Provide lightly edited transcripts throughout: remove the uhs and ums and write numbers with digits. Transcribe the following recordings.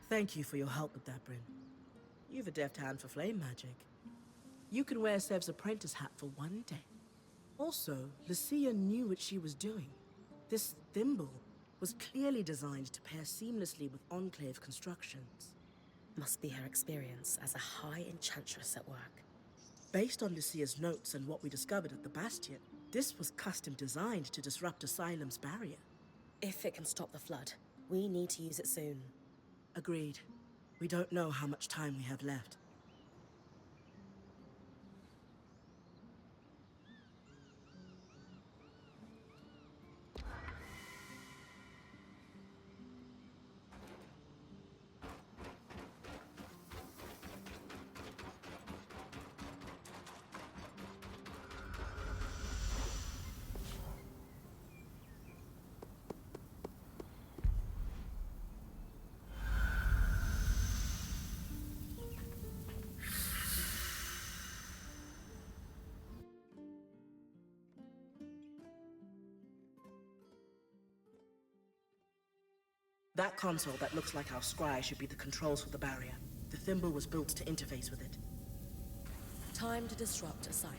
Thank you for your help with that, Bryn. You've a deft hand for flame magic. You can wear Sev's apprentice hat for one day. Also, Lucia knew what she was doing. This thimble was clearly designed to pair seamlessly with Enclave constructions. Must be her experience as a high enchantress at work. Based on Lucia's notes and what we discovered at the Bastion, this was custom designed to disrupt Asylum's barrier. If it can stop the flood, we need to use it soon. Agreed. We don't know how much time we have left. That console that looks like our scry should be the controls for the barrier. The thimble was built to interface with it. Time to disrupt Asylum.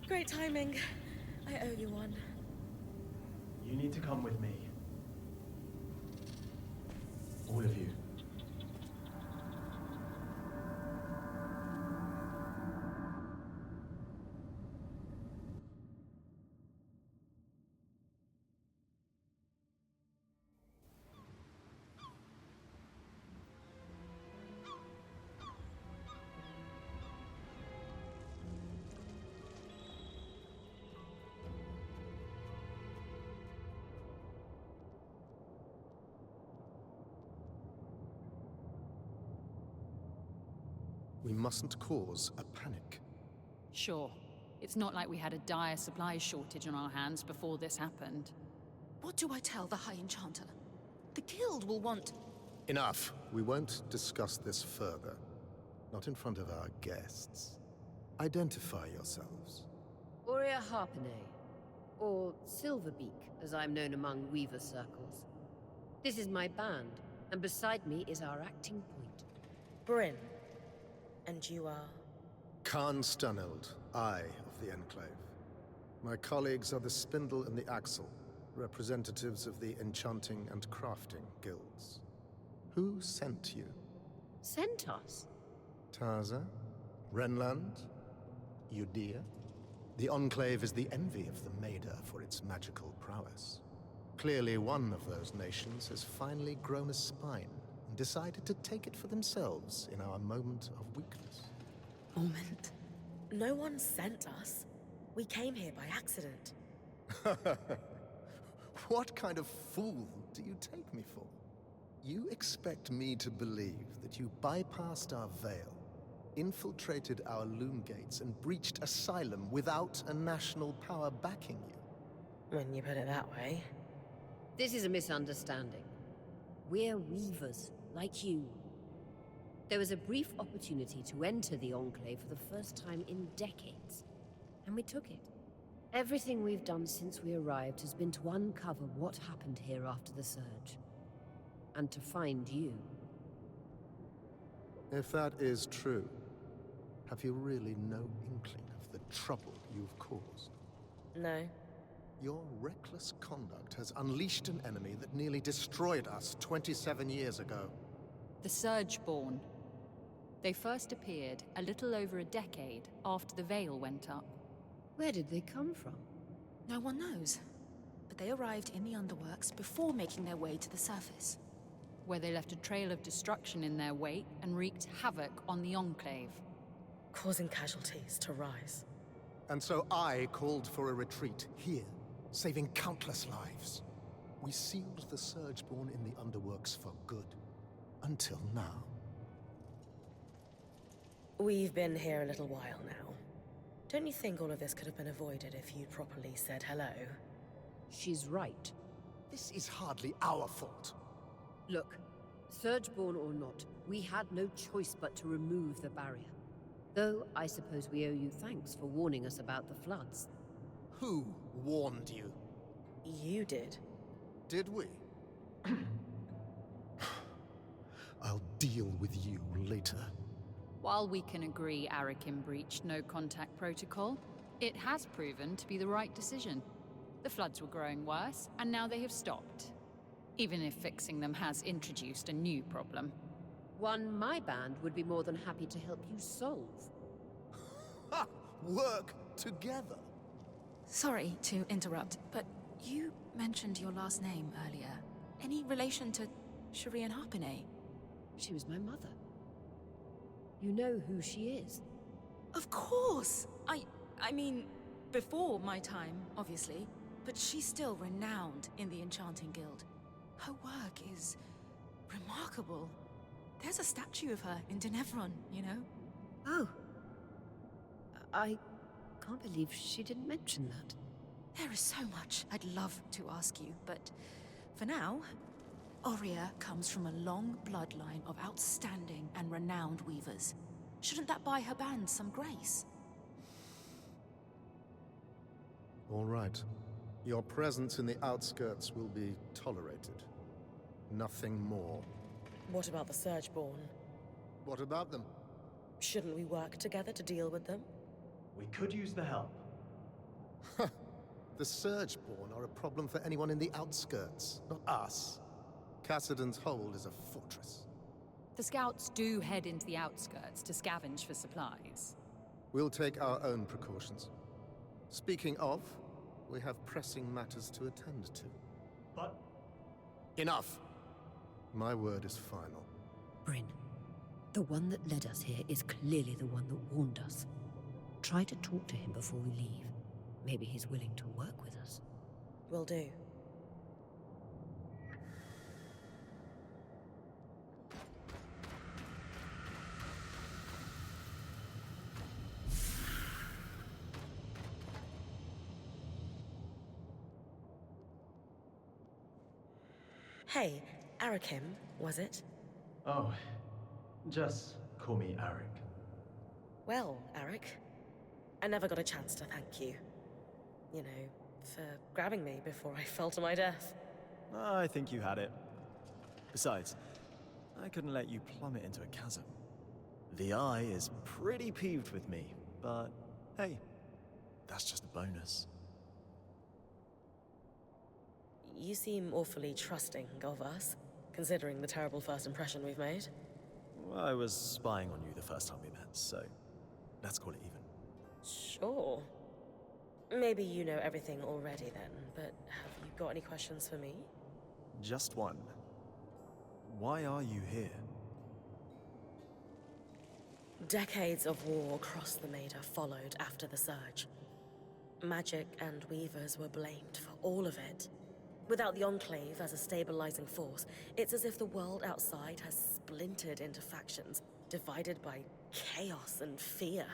Great timing. I owe you one. You need to come with me. All of you. We mustn't cause a panic. Sure. It's not like we had a dire supply shortage on our hands before this happened. What do I tell the High Enchanter? The Guild will want... Enough. We won't discuss this further. Not in front of our guests. Identify yourselves. Aurea Harpenay, or Silverbeak, as I'm known among Weaver circles. This is my band, and beside me is our acting point. Bryn. And you are? Khan Stunild, Eye of the Enclave. My colleagues are the Spindle and the Axle, representatives of the Enchanting and Crafting Guilds. Who sent you? Sent us? Taza? Renland? Udea? The Enclave is the envy of the Maida for its magical prowess. Clearly one of those nations has finally grown a spine and decided to take it for themselves in our moment of weakness. Moment. No one sent us. We came here by accident. What kind of fool do you take me for? You expect me to believe that you bypassed our veil, infiltrated our loom gates, and breached asylum without a national power backing you? When you put it that way. This is a misunderstanding. We're weavers, like you. There was a brief opportunity to enter the Enclave for the first time in decades, and we took it. Everything we've done since we arrived has been to uncover what happened here after the Surge. And to find you. If that is true, have you really no inkling of the trouble you've caused? No. Your reckless conduct has unleashed an enemy that nearly destroyed us 27 years ago. The Surgeborn. They first appeared a little over a decade after the Veil went up. Where did they come from? No one knows. But they arrived in the Underworks before making their way to the surface. Where they left a trail of destruction in their wake and wreaked havoc on the Enclave. Causing casualties to rise. And so I called for a retreat here, saving countless lives. We sealed the Surgeborn in the Underworks for good. Until now. We've been here a little while now. Don't you think all of this could have been avoided if you'd properly said hello? She's right. This is hardly our fault. Look, Surgeborn or not, we had no choice but to remove the barrier. Though I suppose we owe you thanks for warning us about the floods. Who warned you? You did. Did we? I'll deal with you later. While we can agree Arakim breached no-contact protocol, it has proven to be the right decision. The floods were growing worse, and now they have stopped. Even if fixing them has introduced a new problem. One my band would be more than happy to help you solve. Ha! Work together. Sorry to interrupt, but you mentioned your last name earlier. Any relation to Shireen Harpenay? She was my mother. You know who she is? Of course! I mean, before my time, obviously. But she's still renowned in the Enchanting Guild. Her work is remarkable. There's a statue of her in Denevron, you know? Oh. I can't believe she didn't mention that. There is so much I'd love to ask you, but for now, Aurea comes from a long bloodline of outstanding and renowned weavers. Shouldn't that buy her band some grace? All right. Your presence in the outskirts will be tolerated. Nothing more. What about the Surgeborn? What about them? Shouldn't we work together to deal with them? We could use the help. The Surgeborn are a problem for anyone in the outskirts, not us. Cassidan's Hold is a fortress. The scouts do head into the outskirts to scavenge for supplies. We'll take our own precautions. Speaking of, we have pressing matters to attend to. But Enough! My word is final. Bryn, the one that led us here is clearly the one that warned us. Try to talk to him before we leave. Maybe he's willing to work with us. Will do. Hey, Arakim, was it? oh, just call me Arik. Well, Arik, I never got a chance to thank you. You know, for grabbing me before I fell to my death. I think you had it. Besides, I couldn't let you plummet into a chasm. The Eye is pretty peeved with me, but hey, that's just a bonus. You seem awfully trusting of us, considering the terrible first impression we've made. Well, I was spying on you the first time we met, so let's call it even. Sure. Maybe you know everything already then, but have you got any questions for me? Just one. Why are you here? Decades of war across the Maida followed after the Surge. Magic and Weavers were blamed for all of it. Without the Enclave as a stabilizing force, it's as if the world outside has splintered into factions, divided by chaos and fear.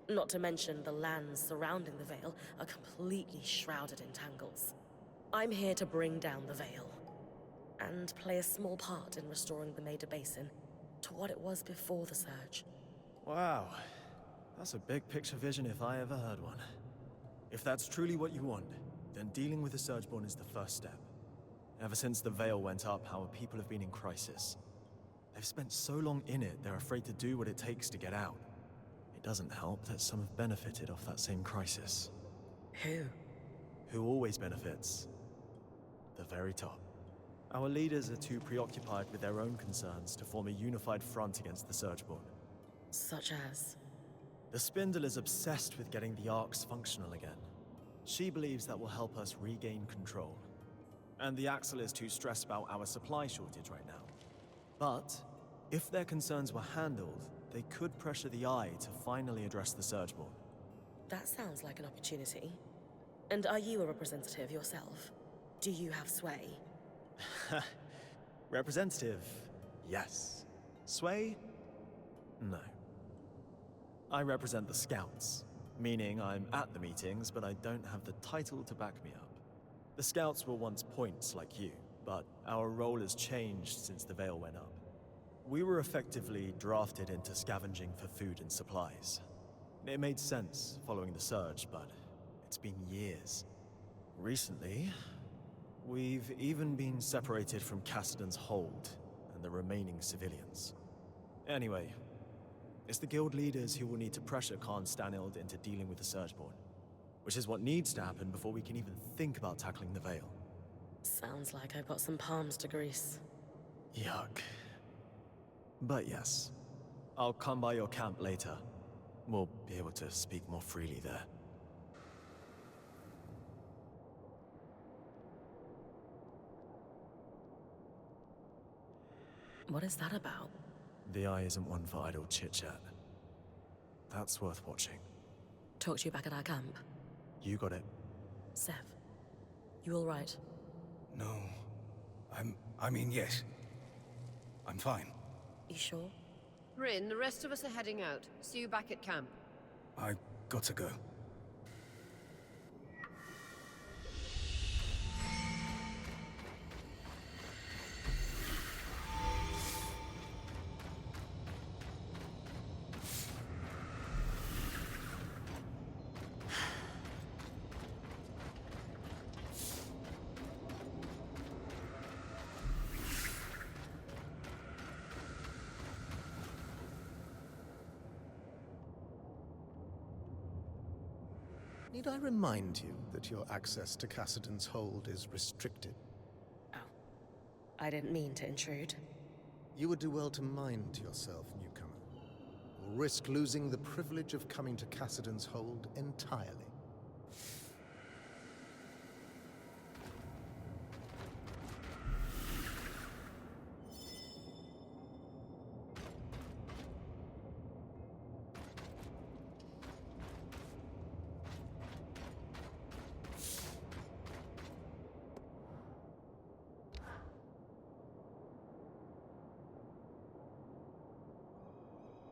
Not to mention the lands surrounding the Veil are completely shrouded in tangles. I'm here to bring down the Veil, and play a small part in restoring the Maida Basin to what it was before the Surge. Wow. That's a big picture vision if I ever heard one. If that's truly what you want, then dealing with the Surgeborn is the first step. Ever since the Veil went up, our people have been in crisis. They've spent so long in it, they're afraid to do what it takes to get out. It doesn't help that some have benefited off that same crisis. Who? Who always benefits? The very top. Our leaders are too preoccupied with their own concerns to form a unified front against the Surgeborn. Such as? The Spindle is obsessed with getting the Arcs functional again. She believes that will help us regain control. And the Axle is too stressed about our supply shortage right now. But, if their concerns were handled, they could pressure the Eye to finally address the Surgeborn. That sounds like an opportunity. And are you a representative yourself? Do you have sway? Representative, yes. Sway? No. I represent the Scouts, meaning I'm at the meetings, but I don't have the title to back me up. The Scouts were once points like you, but our role has changed since the Veil went up. We were effectively drafted into scavenging for food and supplies. It made sense following the Surge, but it's been years. Recently, we've even been separated from Cassidon's hold and the remaining civilians. Anyway, it's the guild leaders who will need to pressure Khan Stanild into dealing with the Surgeborn, which is what needs to happen before we can even think about tackling the Veil. Sounds like I've got some palms to grease. Yuck. But yes, I'll come by your camp later. We'll be able to speak more freely there. What is that about? The Eye isn't one for idle chit-chat. That's worth watching. Talk to you back at our camp. You got it. Sev, you all right? No. I mean, yes. I'm fine. You sure? Bryn, the rest of us are heading out. See you back at camp. I got to go. Need I remind you that your access to Cassidon's hold is restricted? Oh. I didn't mean to intrude. You would do well to mind yourself, newcomer, or risk losing the privilege of coming to Cassidon's hold entirely.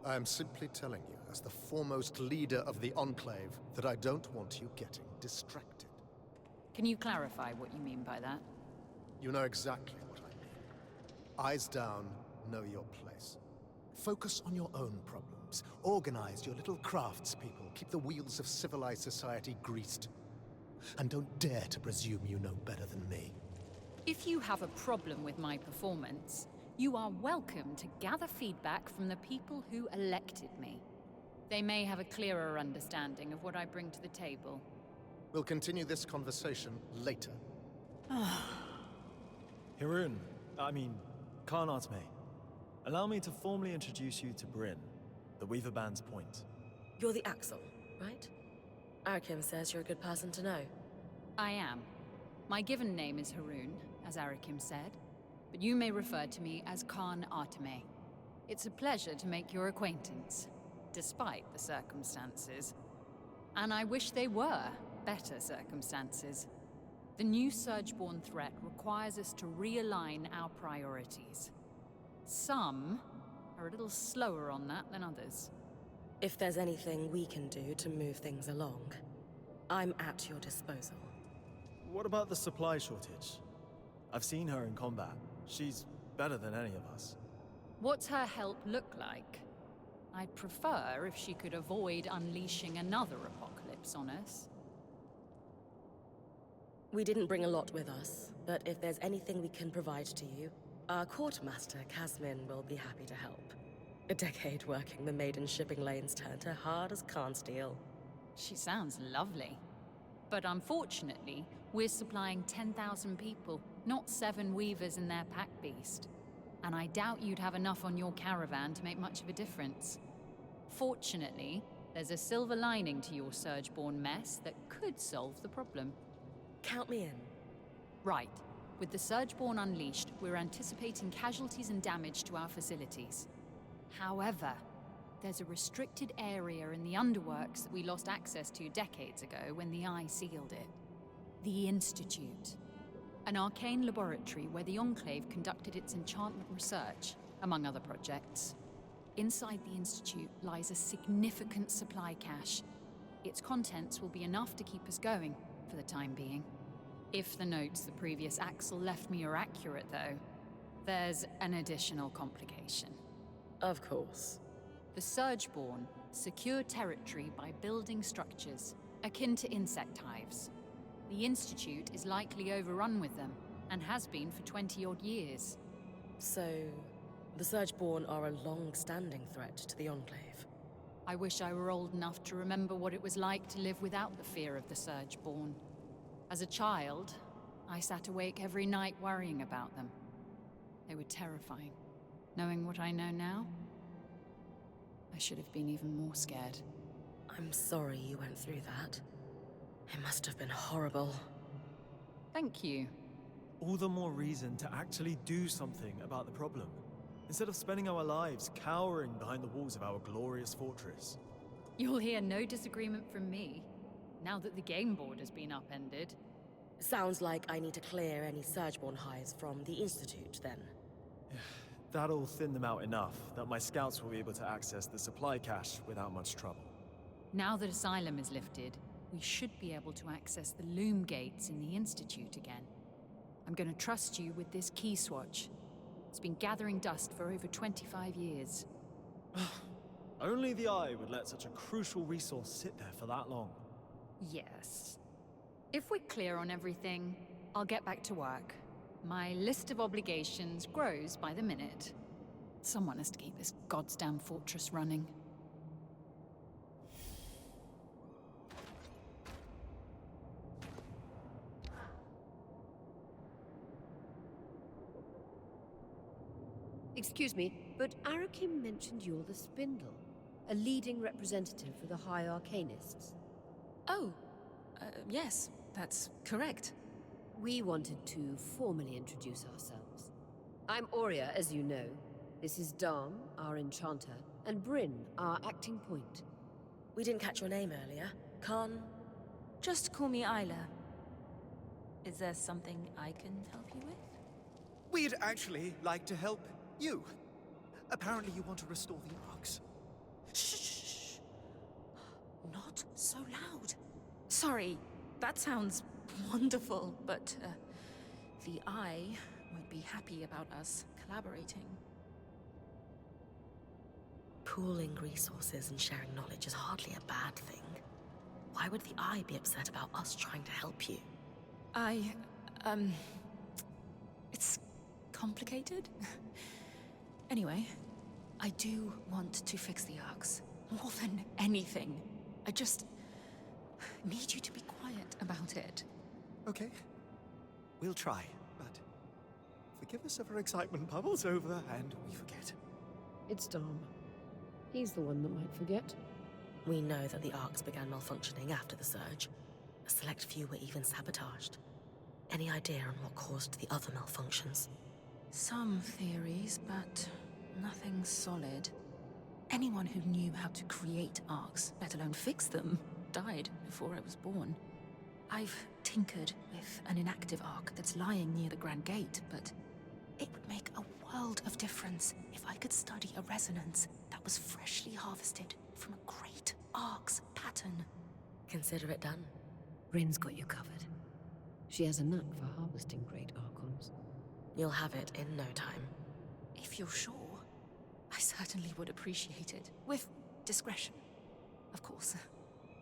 I am simply telling you, as the foremost leader of the Enclave, that I don't want you getting distracted. Can you clarify what you mean by that? You know exactly what I mean. Eyes down, know your place. Focus on your own problems. Organize your little craftspeople. Keep the wheels of civilized society greased. And don't dare to presume you know better than me. If you have a problem with my performance, you are welcome to gather feedback from the people who elected me. They may have a clearer understanding of what I bring to the table. We'll continue this conversation later. Khan Artme. Allow me to formally introduce you to Bryn, the Weaver Band's point. You're the Axle, right? Arakim says you're a good person to know. I am. My given name is Haroon, as Arakim said, but you may refer to me as Khan Artme. It's a pleasure to make your acquaintance, despite the circumstances. And I wish they were better circumstances. The new Surgeborn threat requires us to realign our priorities. Some are a little slower on that than others. If there's anything we can do to move things along, I'm at your disposal. What about the supply shortage? I've seen her in combat. She's better than any of us. What's her help look like? I'd prefer if she could avoid unleashing another apocalypse on us. We didn't bring a lot with us, but if there's anything we can provide to you, our quartermaster, Casmin, will be happy to help. A decade working the maiden shipping lanes turned her hard as Khan steel. She sounds lovely. But unfortunately, we're supplying 10,000 people, not 7 weavers and their pack beast. And I doubt you'd have enough on your caravan to make much of a difference. Fortunately, there's a silver lining to your Surgeborn mess that could solve the problem. Count me in. Right. With the Surgeborn unleashed, we're anticipating casualties and damage to our facilities. However, there's a restricted area in the underworks that we lost access to decades ago when the Eye sealed it. The Institute. An arcane laboratory where the Enclave conducted its enchantment research, among other projects. Inside the Institute lies a significant supply cache. Its contents will be enough to keep us going, for the time being. If the notes the previous Axel left me are accurate, though, there's an additional complication. Of course. The Surgeborn secure territory by building structures, akin to insect hives. The Institute is likely overrun with them, and has been for 20-odd years. So, the Surgeborn are a long-standing threat to the Enclave. I wish I were old enough to remember what it was like to live without the fear of the Surgeborn. As a child, I sat awake every night worrying about them. They were terrifying. Knowing what I know now, I should have been even more scared. I'm sorry you went through that. It must have been horrible. Thank you. All the more reason to actually do something about the problem, instead of spending our lives cowering behind the walls of our glorious fortress. You'll hear no disagreement from me, now that the game board has been upended. Sounds like I need to clear any Surgeborn hives from the Institute, then. That'll thin them out enough that my scouts will be able to access the supply cache without much trouble. Now that Asylum is lifted, we should be able to access the loom gates in the Institute again. I'm gonna trust you with this key swatch. It's been gathering dust for over 25 years. Only the Eye would let such a crucial resource sit there for that long. Yes. If we're clear on everything, I'll get back to work. My list of obligations grows by the minute. Someone has to keep this goddamn fortress running. Excuse me, but Arakim mentioned you're the Spindle, a leading representative for the High Arcanists. Oh, yes, that's correct. We wanted to formally introduce ourselves. I'm Aurea, as you know. This is Dam, our enchanter, and Bryn, our acting point. We didn't catch your name earlier. Khan? Just call me Isla. Is there something I can help you with? We'd actually like to help you. Apparently you want to restore the Arks. Shh! Not so loud. Sorry, that sounds wonderful, but the Eye won't be happy about us collaborating. Pooling resources and sharing knowledge is hardly a bad thing. Why would the Eye be upset about us trying to help you? It's complicated. Anyway, I do want to fix the Arks. More than anything. I just need you to be quiet about it. Okay. We'll try, but forgive us if our excitement bubbles over and we forget. It's Dam. He's the one that might forget. We know that the Arks began malfunctioning after the surge. A select few were even sabotaged. Any idea on what caused the other malfunctions? Some theories, but nothing solid. Anyone who knew how to create Arks, let alone fix them, died before I was born. I've tinkered with an inactive arc that's lying near the Grand Gate, but it would make a world of difference if I could study a resonance that was freshly harvested from a great arc's pattern. Consider it done. Bryn's got you covered. She has a knack for harvesting great archons. You'll have it in no time. If you're sure, I certainly would appreciate it. With discretion, of course.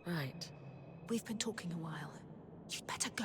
Right. We've been talking a while. You'd better go.